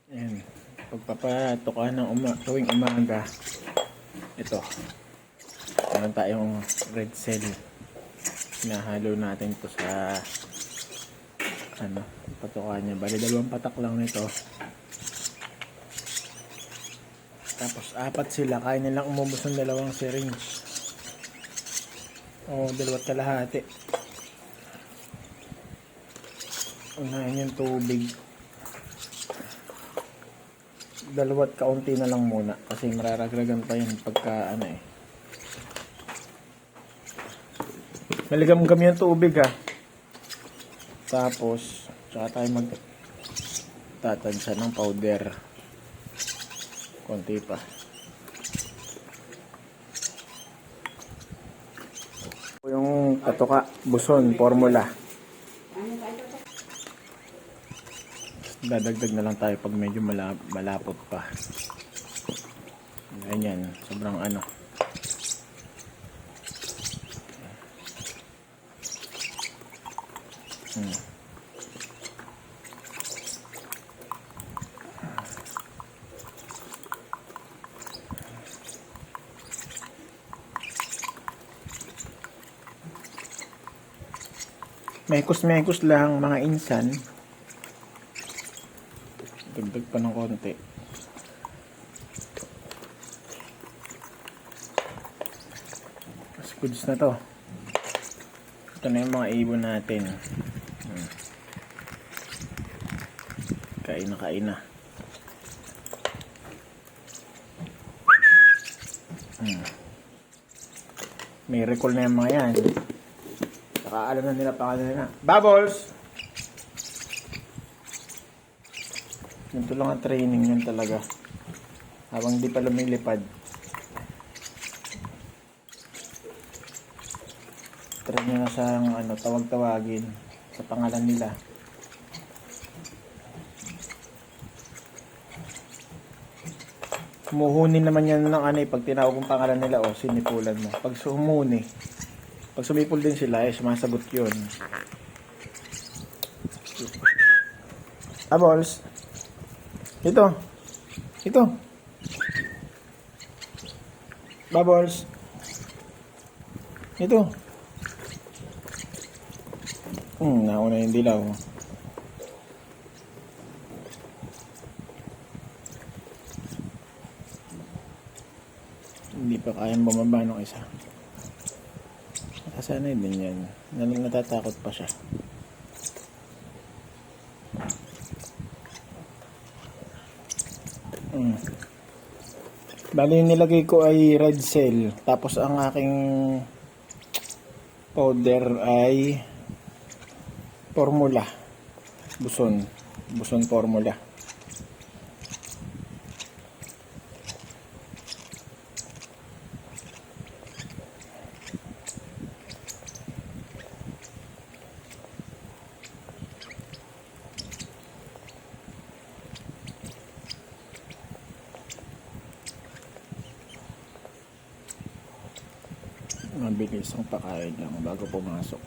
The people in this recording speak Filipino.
Ayan. Pagpapatok ka ng tuwing umaga. Ito. Meron tayong red cell. Hinahalo natin ito sa patukan niya. Bali, 2 patak lang nito. Tapos 4 sila. Kaya nilang umubos ng 2 syringe. O 2 kalahati. Unahin yung tubig. 2 kaunti na lang muna. Kasi mararaglagan pa yun pagka Maligam-gam yung tubig Tapos tsaka tayo magtatansa ng powder. Konti pa. Yung patoka, buson, formula. Dadagdag na lang tayo pag medyo malapot pa. Ganyan, sobrang Mekos-mekos lang mga insan. Dagdag pa ng konti. Mas goods na to. Ito na yung mga ibon natin. Kain na. May recall na yung mga yan. Saka alam na nila pangalan na. Bubbles! Ganito lang ang training yun talaga. Habang di pa lumilipad. Try nyo na siyang tawag-tawagin sa pangalan nila. Humuhuni naman yan ng pag tinawag ang pangalan nila sinipulan mo. Pag sumuni, pag sumipol din sila, sumasagot yun. Bubbles! Ito. Bubbles. Ito. Nauna yung dilaw. Hindi pa kayang bumaba ng isa. Nakasanay din yan. Natatakot pa siya. Bali yung nilagay ko ay red cell. Tapos ang aking powder ay formula. Buson formula. Mabilis ang pakain lang bago pumasok.